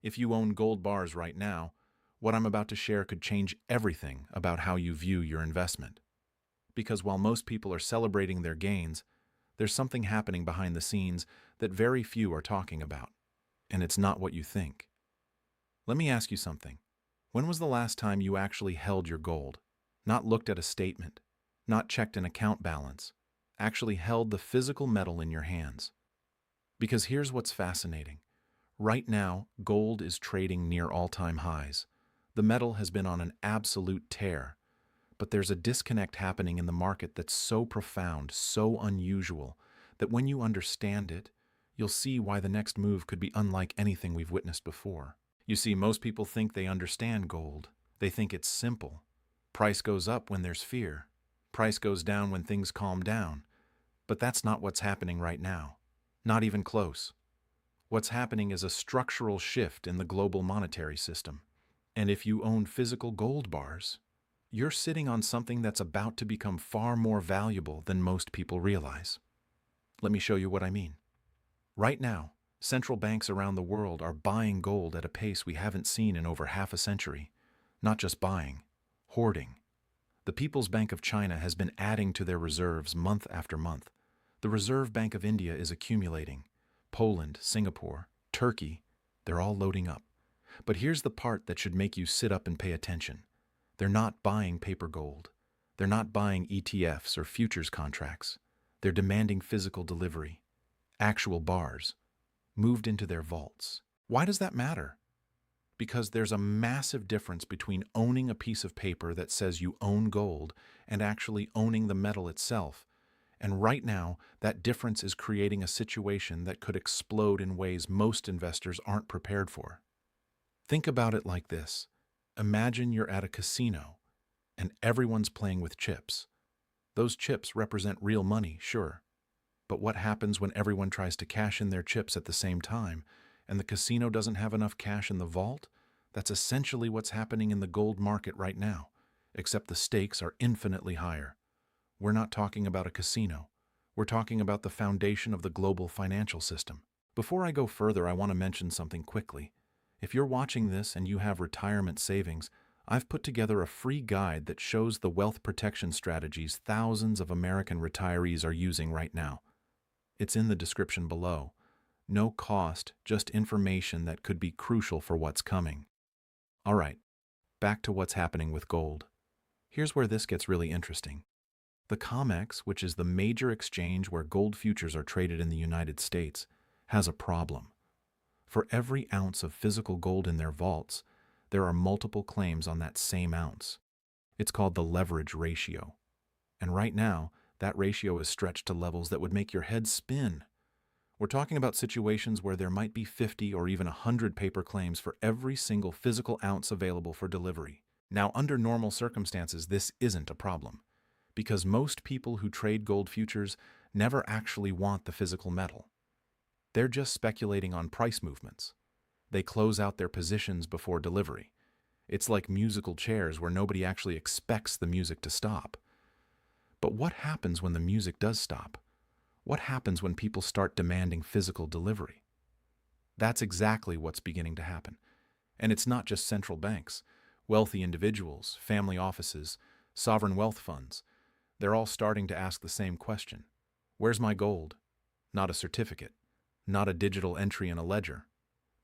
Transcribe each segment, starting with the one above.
If you own gold bars right now, what I'm about to share could change everything about how you view your investment. Because while most people are celebrating their gains, there's something happening behind the scenes that very few are talking about. And it's not what you think. Let me ask you something. When was the last time you actually held your gold? Not looked at a statement, not checked an account balance, actually held the physical metal in your hands. Because here's what's fascinating. Right now, gold is trading near all-time highs. The metal has been on an absolute tear. But there's a disconnect happening in the market that's so profound, so unusual, that when you understand it, you'll see why the next move could be unlike anything we've witnessed before. You see, most people think they understand gold. They think it's simple. Price goes up when there's fear. Price goes down when things calm down. But that's not what's happening right now. Not even close. What's happening is a structural shift in the global monetary system. And if you own physical gold bars, you're sitting on something that's about to become far more valuable than most people realize. Let me show you what I mean. Right now, central banks around the world are buying gold at a pace we haven't seen in over half a century. Not just buying, hoarding. The People's Bank of China has been adding to their reserves month after month. The Reserve Bank of India is accumulating. Poland, Singapore, Turkey, they're all loading up. But here's the part that should make you sit up and pay attention. They're not buying paper gold. They're not buying ETFs or futures contracts. They're demanding physical delivery, actual bars, moved into their vaults. Why does that matter? Because there's a massive difference between owning a piece of paper that says you own gold and actually owning the metal itself. And right now, that difference is creating a situation that could explode in ways most investors aren't prepared for. Think about it like this. Imagine you're at a casino, and everyone's playing with chips. Those chips represent real money, sure. But what happens when everyone tries to cash in their chips at the same time, and the casino doesn't have enough cash in the vault? That's essentially what's happening in the gold market right now, except the stakes are infinitely higher. We're not talking about a casino. We're talking about the foundation of the global financial system. Before I go further, I want to mention something quickly. If you're watching this and you have retirement savings, I've put together a free guide that shows the wealth protection strategies thousands of American retirees are using right now. It's in the description below. No cost, just information that could be crucial for what's coming. All right, back to what's happening with gold. Here's where this gets really interesting. The COMEX, which is the major exchange where gold futures are traded in the United States, has a problem. For every ounce of physical gold in their vaults, there are multiple claims on that same ounce. It's called the leverage ratio. And right now, that ratio is stretched to levels that would make your head spin. We're talking about situations where there might be 50 or even 100 paper claims for every single physical ounce available for delivery. Now, under normal circumstances, this isn't a problem, because most people who trade gold futures never actually want the physical metal. They're just speculating on price movements. They close out their positions before delivery. It's like musical chairs where nobody actually expects the music to stop. But what happens when the music does stop? What happens when people start demanding physical delivery? That's exactly what's beginning to happen. And it's not just central banks. Wealthy individuals, family offices, sovereign wealth funds, they're all starting to ask the same question. Where's my gold? Not a certificate. Not a digital entry in a ledger.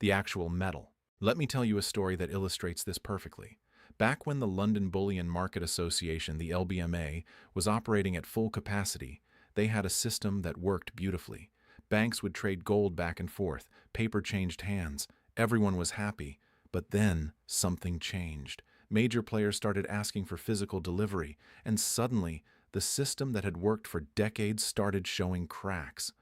The actual metal. Let me tell you a story that illustrates this perfectly. Back when the London Bullion Market Association, the LBMA, was operating at full capacity, they had a system that worked beautifully. Banks would trade gold back and forth, paper changed hands, everyone was happy. But then something changed. Major players started asking for physical delivery, and suddenly the system that had worked for decades started showing cracks.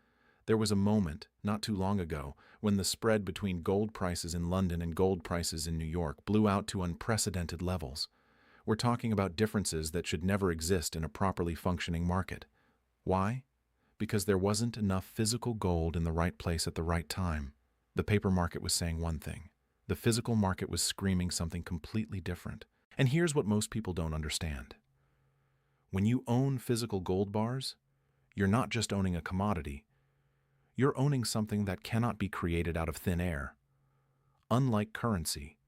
There was a moment, not too long ago, when the spread between gold prices in London and gold prices in New York blew out to unprecedented levels. We're talking about differences that should never exist in a properly functioning market. Why? Because there wasn't enough physical gold in the right place at the right time. The paper market was saying one thing. The physical market was screaming something completely different. And here's what most people don't understand. When you own physical gold bars, you're not just owning a commodity. You're owning something that cannot be created out of thin air. Unlike currency,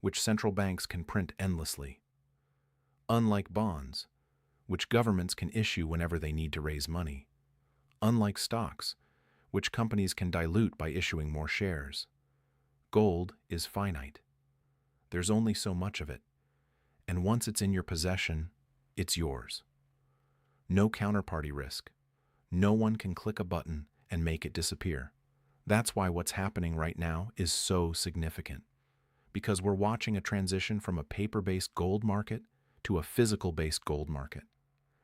which central banks can print endlessly. Unlike bonds, which governments can issue whenever they need to raise money. Unlike stocks, which companies can dilute by issuing more shares. Gold is finite. There's only so much of it, and once it's in your possession, it's yours. No counterparty risk. No one can click a button and make it disappear. That's why what's happening right now is so significant, because we're watching a transition from a paper-based gold market to a physical-based gold market.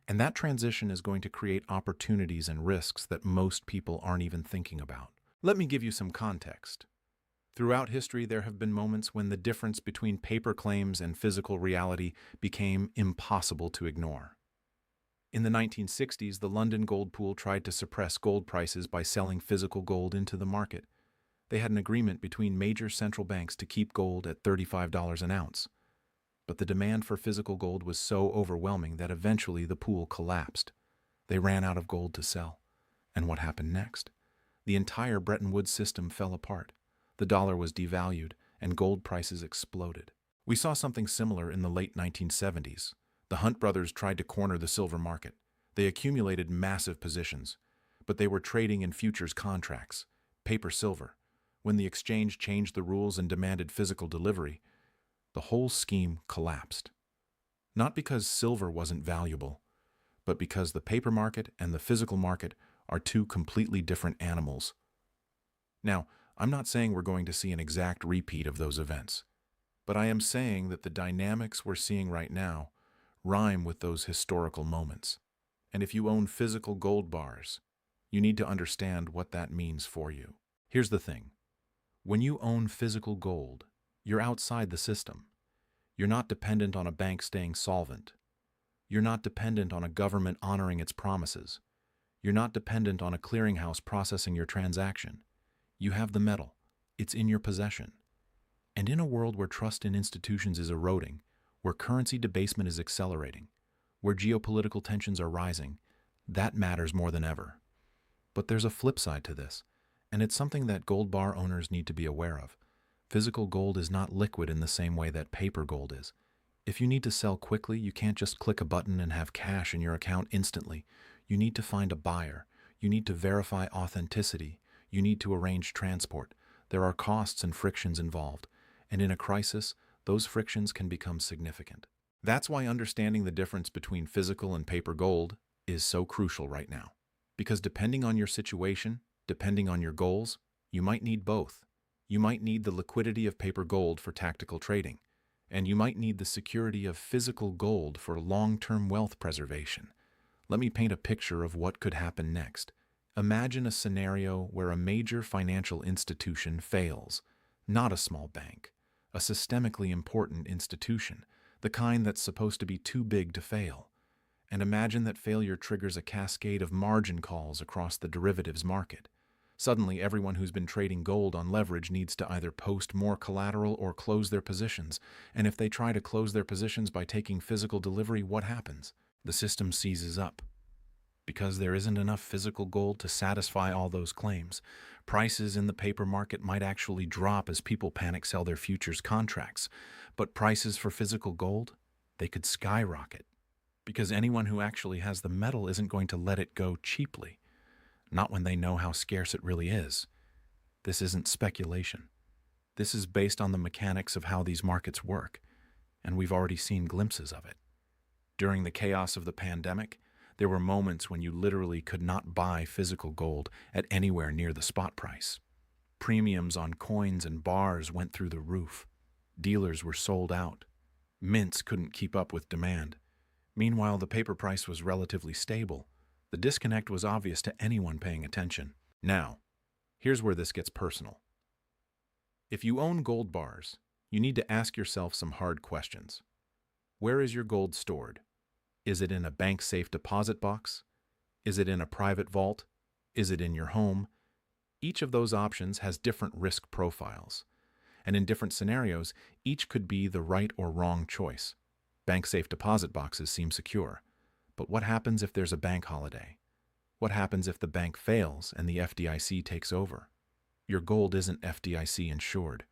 And that transition is going to create opportunities and risks that most people aren't even thinking about. Let me give you some context. Throughout history, there have been moments when the difference between paper claims and physical reality became impossible to ignore. In the 1960s, the London Gold Pool tried to suppress gold prices by selling physical gold into the market. They had an agreement between major central banks to keep gold at $35 an ounce. But the demand for physical gold was so overwhelming that eventually the pool collapsed. They ran out of gold to sell. And what happened next? The entire Bretton Woods system fell apart. The dollar was devalued, and gold prices exploded. We saw something similar in the late 1970s. The Hunt brothers tried to corner the silver market. They accumulated massive positions, but they were trading in futures contracts, paper silver. When the exchange changed the rules and demanded physical delivery, the whole scheme collapsed. Not because silver wasn't valuable, but because the paper market and the physical market are two completely different animals. Now, I'm not saying we're going to see an exact repeat of those events, but I am saying that the dynamics we're seeing right now rhyme with those historical moments. And if you own physical gold bars, you need to understand what that means for you. Here's the thing. When you own physical gold, you're outside the system. You're not dependent on a bank staying solvent. You're not dependent on a government honoring its promises. You're not dependent on a clearinghouse processing your transaction. You have the metal. It's in your possession. And in a world where trust in institutions is eroding, where currency debasement is accelerating, where geopolitical tensions are rising, that matters more than ever. But there's a flip side to this, and it's something that gold bar owners need to be aware of. Physical gold is not liquid in the same way that paper gold is. If you need to sell quickly, you can't just click a button and have cash in your account instantly. You need to find a buyer. You need to verify authenticity. You need to arrange transport. There are costs and frictions involved, and in a crisis, those frictions can become significant. That's why understanding the difference between physical and paper gold is so crucial right now. Because depending on your situation, depending on your goals, you might need both. You might need the liquidity of paper gold for tactical trading, and you might need the security of physical gold for long-term wealth preservation. Let me paint a picture of what could happen next. Imagine a scenario where a major financial institution fails, not a small bank, a systemically important institution, the kind that's supposed to be too big to fail. And imagine that failure triggers a cascade of margin calls across the derivatives market. Suddenly, everyone who's been trading gold on leverage needs to either post more collateral or close their positions. And if they try to close their positions by taking physical delivery, what happens? The system seizes up. Because there isn't enough physical gold to satisfy all those claims, prices in the paper market might actually drop as people panic sell their futures contracts. But prices for physical gold, they could skyrocket. Because anyone who actually has the metal isn't going to let it go cheaply. Not when they know how scarce it really is. This isn't speculation. This is based on the mechanics of how these markets work, and we've already seen glimpses of it. During the chaos of the pandemic, there were moments when you literally could not buy physical gold at anywhere near the spot price. Premiums on coins and bars went through the roof. Dealers were sold out. Mints couldn't keep up with demand. Meanwhile, the paper price was relatively stable. The disconnect was obvious to anyone paying attention. Now, here's where this gets personal. If you own gold bars, you need to ask yourself some hard questions. Where is your gold stored? Is it in a bank-safe deposit box? Is it in a private vault? Is it in your home? Each of those options has different risk profiles. And in different scenarios, each could be the right or wrong choice. Bank-safe deposit boxes seem secure. But what happens if there's a bank holiday? What happens if the bank fails and the FDIC takes over? Your gold isn't FDIC insured.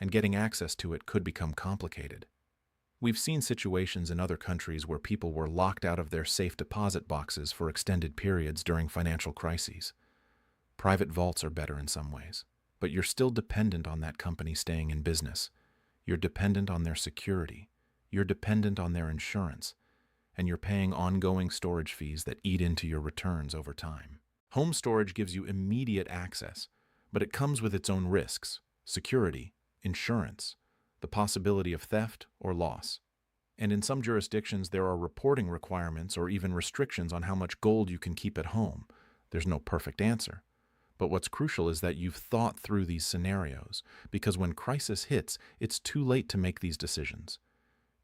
and getting access to it could become complicated. We've seen situations in other countries where people were locked out of their safe deposit boxes for extended periods during financial crises. Private vaults are better in some ways, but you're still dependent on that company staying in business. You're dependent on their security. You're dependent on their insurance, and you're paying ongoing storage fees that eat into your returns over time. Home storage gives you immediate access, but it comes with its own risks: security, insurance, the possibility of theft or loss. And in some jurisdictions, there are reporting requirements or even restrictions on how much gold you can keep at home. There's no perfect answer. But what's crucial is that you've thought through these scenarios, because when crisis hits, it's too late to make these decisions.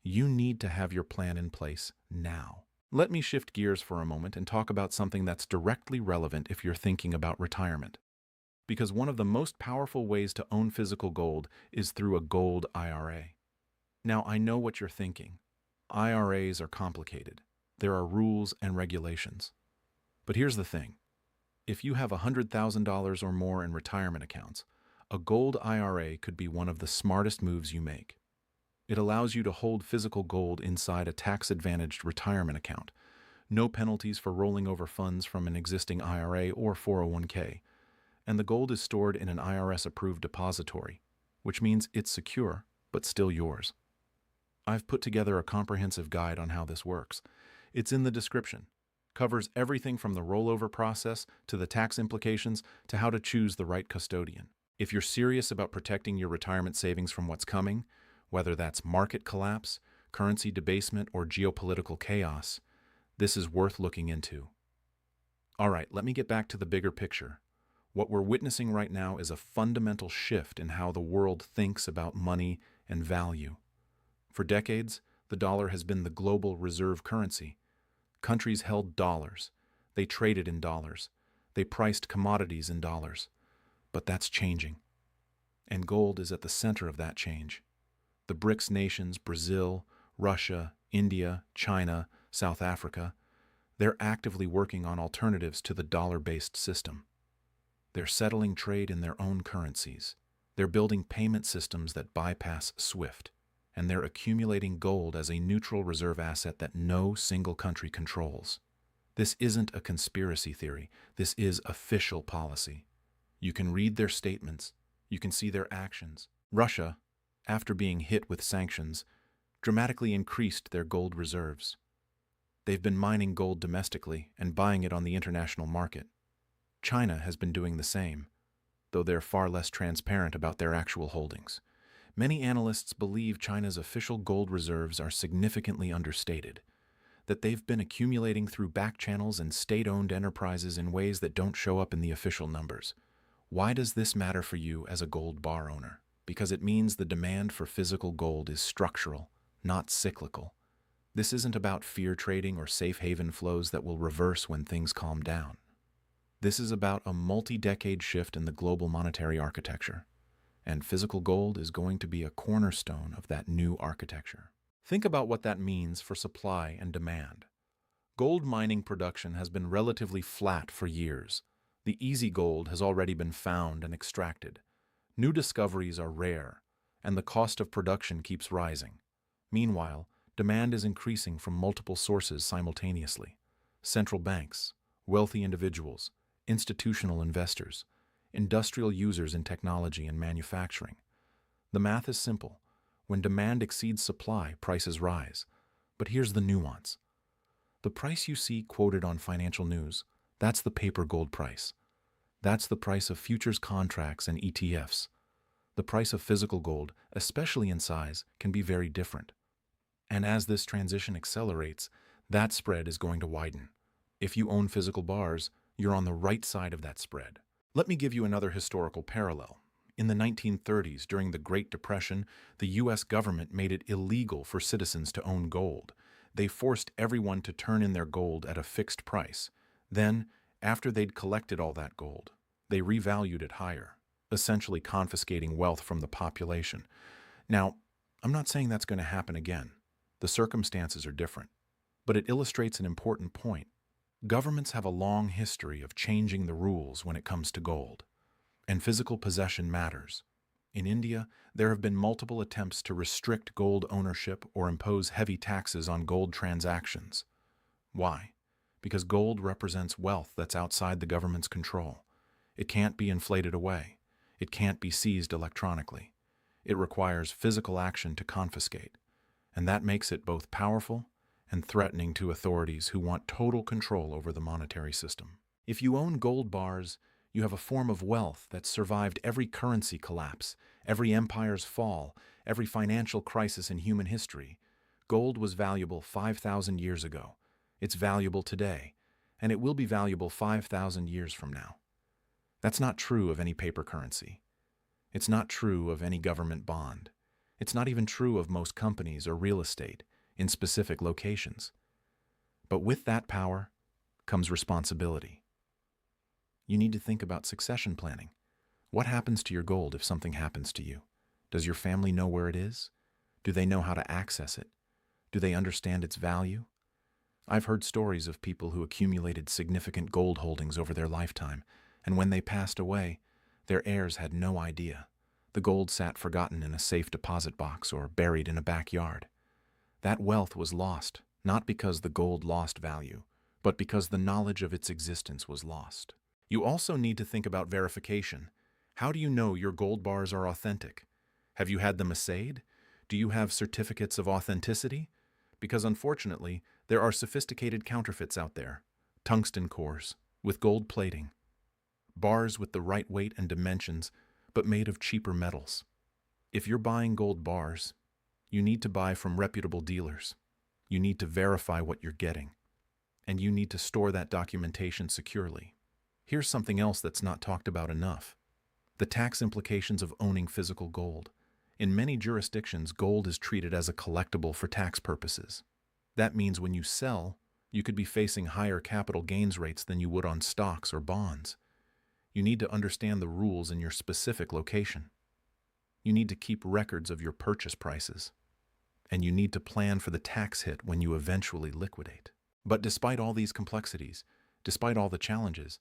You need to have your plan in place now. Let me shift gears for a moment and talk about something that's directly relevant if you're thinking about retirement. Because one of the most powerful ways to own physical gold is through a gold IRA. Now, I know what you're thinking. IRAs are complicated. There are rules and regulations. But here's the thing. If you have $100,000 or more in retirement accounts, a gold IRA could be one of the smartest moves you make. It allows you to hold physical gold inside a tax-advantaged retirement account. No penalties for rolling over funds from an existing IRA or 401k. And the gold is stored in an IRS-approved depository, which means it's secure, but still yours. I've put together a comprehensive guide on how this works. It's in the description. Covers everything from the rollover process to the tax implications to how to choose the right custodian. If you're serious about protecting your retirement savings from what's coming, whether that's market collapse, currency debasement, or geopolitical chaos, this is worth looking into. All right, let me get back to the bigger picture. What we're witnessing right now is a fundamental shift in how the world thinks about money and value. For decades, the dollar has been the global reserve currency. Countries held dollars. They traded in dollars. They priced commodities in dollars. But that's changing. And gold is at the center of that change. The BRICS nations, Brazil, Russia, India, China, South Africa, they're actively working on alternatives to the dollar-based system. They're settling trade in their own currencies. They're building payment systems that bypass SWIFT. And they're accumulating gold as a neutral reserve asset that no single country controls. This isn't a conspiracy theory. This is official policy. You can read their statements. You can see their actions. Russia, after being hit with sanctions, dramatically increased their gold reserves. They've been mining gold domestically and buying it on the international market. China has been doing the same, though they're far less transparent about their actual holdings. Many analysts believe China's official gold reserves are significantly understated, that they've been accumulating through back channels and state-owned enterprises in ways that don't show up in the official numbers. Why does this matter for you as a gold bar owner? Because it means the demand for physical gold is structural, not cyclical. This isn't about fear trading or safe haven flows that will reverse when things calm down. This is about a multi-decade shift in the global monetary architecture. And physical gold is going to be a cornerstone of that new architecture. Think about what that means for supply and demand. Gold mining production has been relatively flat for years. The easy gold has already been found and extracted. New discoveries are rare, and the cost of production keeps rising. Meanwhile, demand is increasing from multiple sources simultaneously. Central banks, wealthy individuals, institutional investors, industrial users in technology and manufacturing. The math is simple. When demand exceeds supply, prices rise. But here's the nuance. The price you see quoted on financial news, that's the paper gold price. That's the price of futures contracts and ETFs. The price of physical gold, especially in size, can be very different. And as this transition accelerates, that spread is going to widen. If you own physical bars, you're on the right side of that spread. Let me give you another historical parallel. In the 1930s, during the Great Depression, the U.S. government made it illegal for citizens to own gold. They forced everyone to turn in their gold at a fixed price. Then, after they'd collected all that gold, they revalued it higher, essentially confiscating wealth from the population. Now, I'm not saying that's going to happen again. The circumstances are different. But it illustrates an important point. Governments have a long history of changing the rules when it comes to gold, and physical possession matters. In India, there have been multiple attempts to restrict gold ownership or impose heavy taxes on gold transactions. Why? Because gold represents wealth that's outside the government's control. It can't be inflated away. It can't be seized electronically. It requires physical action to confiscate, and that makes it both powerful and threatening to authorities who want total control over the monetary system. If you own gold bars, you have a form of wealth that's survived every currency collapse, every empire's fall, every financial crisis in human history. Gold was valuable 5,000 years ago. It's valuable today, and it will be valuable 5,000 years from now. That's not true of any paper currency. It's not true of any government bond. It's not even true of most companies or real estate in specific locations. But with that power comes responsibility. You need to think about succession planning. What happens to your gold if something happens to you? Does your family know where it is? Do they know how to access it? Do they understand its value? I've heard stories of people who accumulated significant gold holdings over their lifetime, and when they passed away, their heirs had no idea. The gold sat forgotten in a safe deposit box or buried in a backyard. That wealth was lost, not because the gold lost value, but because the knowledge of its existence was lost. You also need to think about verification. How do you know your gold bars are authentic? Have you had them assayed? Do you have certificates of authenticity? Because unfortunately, there are sophisticated counterfeits out there. Tungsten cores, with gold plating. Bars with the right weight and dimensions, but made of cheaper metals. If you're buying gold bars, you need to buy from reputable dealers. You need to verify what you're getting. And you need to store that documentation securely. Here's something else that's not talked about enough: the tax implications of owning physical gold. In many jurisdictions, gold is treated as a collectible for tax purposes. That means when you sell, you could be facing higher capital gains rates than you would on stocks or bonds. You need to understand the rules in your specific location. You need to keep records of your purchase prices. And you need to plan for the tax hit when you eventually liquidate. But despite all these complexities, despite all the challenges,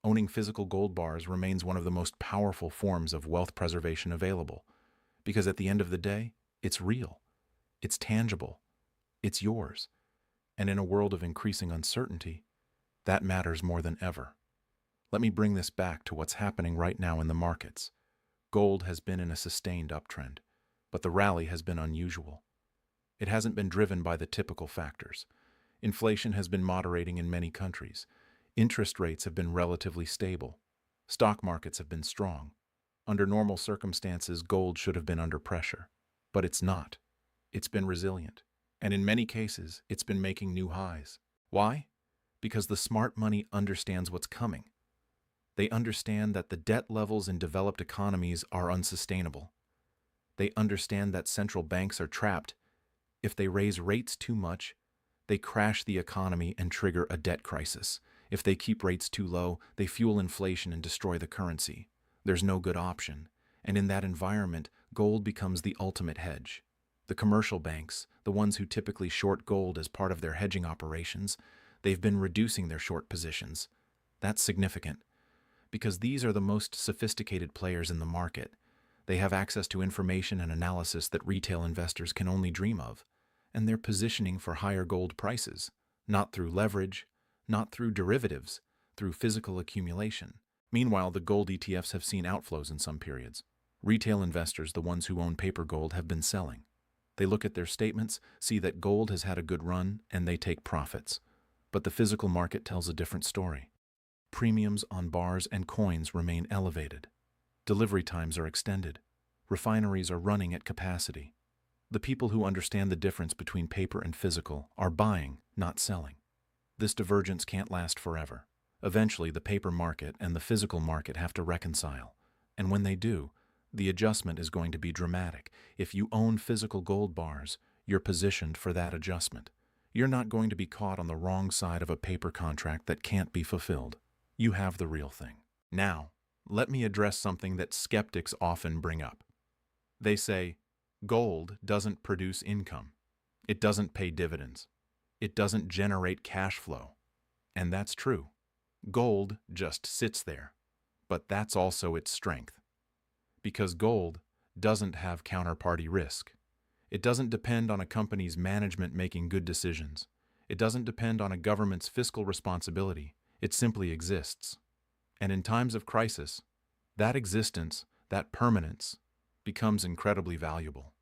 owning physical gold bars remains one of the most powerful forms of wealth preservation available. Because at the end of the day, it's real, it's tangible, it's yours. And in a world of increasing uncertainty, that matters more than ever. Let me bring this back to what's happening right now in the markets. Gold has been in a sustained uptrend, but the rally has been unusual. It hasn't been driven by the typical factors. Inflation has been moderating in many countries. Interest rates have been relatively stable. Stock markets have been strong. Under normal circumstances, gold should have been under pressure. But it's not. It's been resilient. And in many cases, it's been making new highs. Why? Because the smart money understands what's coming. They understand that the debt levels in developed economies are unsustainable. They understand that central banks are trapped. If they raise rates too much, they crash the economy and trigger a debt crisis. If they keep rates too low, they fuel inflation and destroy the currency. There's no good option. And in that environment, gold becomes the ultimate hedge. The commercial banks, the ones who typically short gold as part of their hedging operations, they've been reducing their short positions. That's significant, because these are the most sophisticated players in the market. They have access to information and analysis that retail investors can only dream of, and they're positioning for higher gold prices, not through leverage, not through derivatives, through physical accumulation. Meanwhile, the gold ETFs have seen outflows in some periods. Retail investors, the ones who own paper gold, have been selling. They look at their statements, see that gold has had a good run, and they take profits. But the physical market tells a different story. Premiums on bars and coins remain elevated. Delivery times are extended. Refineries are running at capacity. The people who understand the difference between paper and physical are buying, not selling. This divergence can't last forever. Eventually, the paper market and the physical market have to reconcile. And when they do, the adjustment is going to be dramatic. If you own physical gold bars, you're positioned for that adjustment. You're not going to be caught on the wrong side of a paper contract that can't be fulfilled. You have the real thing. Now, let me address something that skeptics often bring up. They say, gold doesn't produce income. It doesn't pay dividends. It doesn't generate cash flow. And that's true. Gold just sits there. But that's also its strength. Because gold, doesn't have counterparty risk. It doesn't depend on a company's management making good decisions. It doesn't depend on a government's fiscal responsibility. It simply exists. And in times of crisis, that existence, that permanence, becomes incredibly valuable.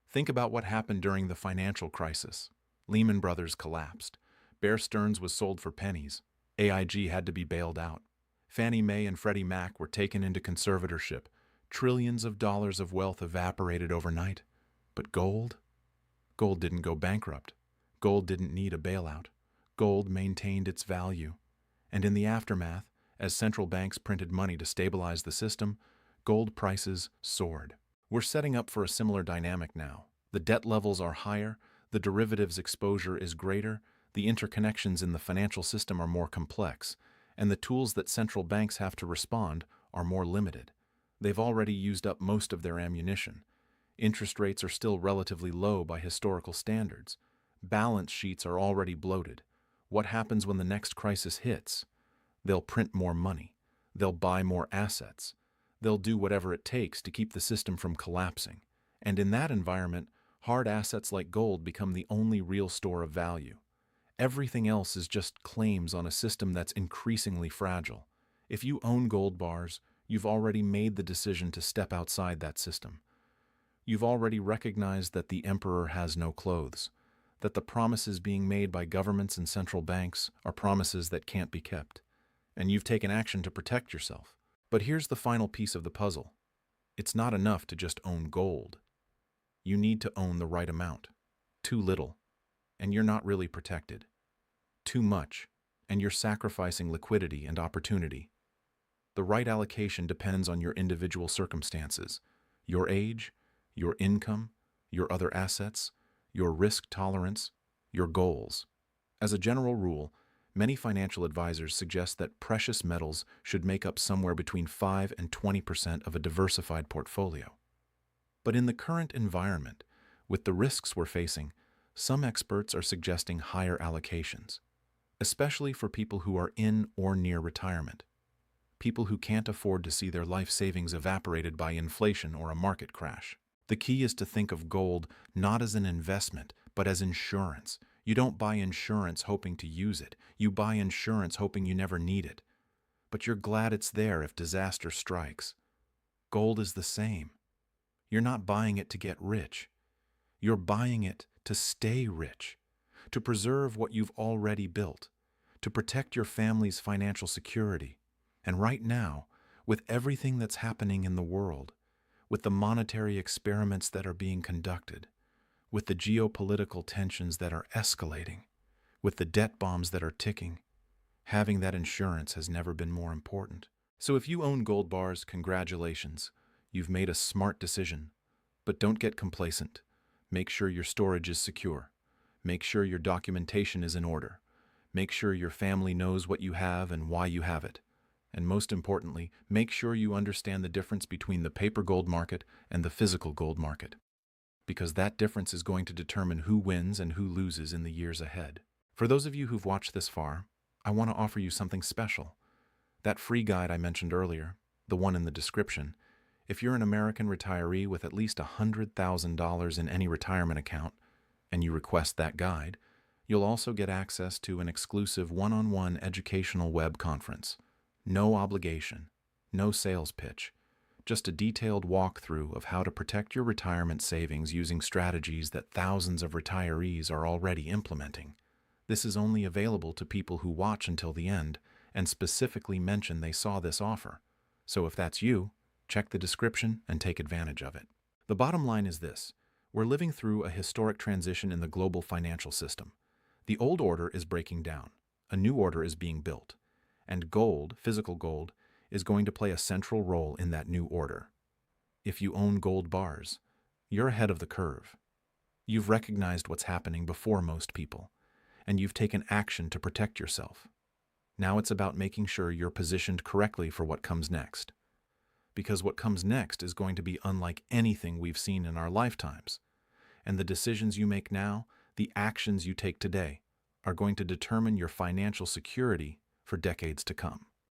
Think about what happened during the financial crisis. Lehman Brothers collapsed. Bear Stearns was sold for pennies. AIG had to be bailed out. Fannie Mae and Freddie Mac were taken into conservatorship. Trillions of dollars of wealth evaporated overnight. But gold? Gold didn't go bankrupt. Gold didn't need a bailout. Gold maintained its value. And in the aftermath, as central banks printed money to stabilize the system, gold prices soared. We're setting up for a similar dynamic now. The debt levels are higher, the derivatives exposure is greater, the interconnections in the financial system are more complex, and the tools that central banks have to respond are more limited. They've already used up most of their ammunition. Interest rates are still relatively low by historical standards. Balance sheets are already bloated. What happens when the next crisis hits? They'll print more money. They'll buy more assets. They'll do whatever it takes to keep the system from collapsing. And in that environment, hard assets like gold become the only real store of value. Everything else is just claims on a system that's increasingly fragile. If you own gold bars, you've already made the decision to step outside that system. You've already recognized that the emperor has no clothes, that the promises being made by governments and central banks are promises that can't be kept. And you've taken action to protect yourself. But here's the final piece of the puzzle. It's not enough to just own gold. You need to own the right amount. Too little, and you're not really protected. Too much, and you're sacrificing liquidity and opportunity. The right allocation depends on your individual circumstances, your age, your income, your other assets, your risk tolerance, your goals. As a general rule, many financial advisors suggest that precious metals should make up somewhere between 5 and 20% of a diversified portfolio. But in the current environment, with the risks we're facing, some experts are suggesting higher allocations, especially for people who are in or near retirement, people who can't afford to see their life savings evaporated by inflation or a market crash. The key is to think of gold not as an investment, but as insurance. You don't buy insurance hoping to use it. You buy insurance hoping you never need it. But you're glad it's there if disaster strikes. Gold is the same. You're not buying it to get rich. You're buying it to stay rich, to preserve what you've already built, to protect your family's financial security. And right now, with everything that's happening in the world, with the monetary experiments that are being conducted, with the geopolitical tensions that are escalating, with the debt bombs that are ticking, having that insurance has never been more important. So if you own gold bars, congratulations. You've made a smart decision. But don't get complacent. Make sure your storage is secure. Make sure your documentation is in order. Make sure your family knows what you have and why you have it. And most importantly, make sure you understand the difference between the paper gold market and the physical gold market, because that difference is going to determine who wins and who loses in the years ahead. For those of you who've watched this far, I want to offer you something special. That free guide I mentioned earlier, the one in the description, if you're an American retiree with at least $100,000 in any retirement account, and you request that guide, you'll also get access to an exclusive one-on-one educational web conference. No obligation, no sales pitch, just a detailed walkthrough of how to protect your retirement savings using strategies that thousands of retirees are already implementing. This is only available to people who watch until the end and specifically mention they saw this offer. So if that's you, check the description and take advantage of it. The bottom line is this: we're living through a historic transition in the global financial system. The old order is breaking down. A new order is being built. And gold, physical gold, is going to play a central role in that new order. If you own gold bars, you're ahead of the curve. You've recognized what's happening before most people, and you've taken action to protect yourself. Now it's about making sure you're positioned correctly for what comes next. Because what comes next is going to be unlike anything we've seen in our lifetimes. And the decisions you make now, the actions you take today, are going to determine your financial security for decades to come.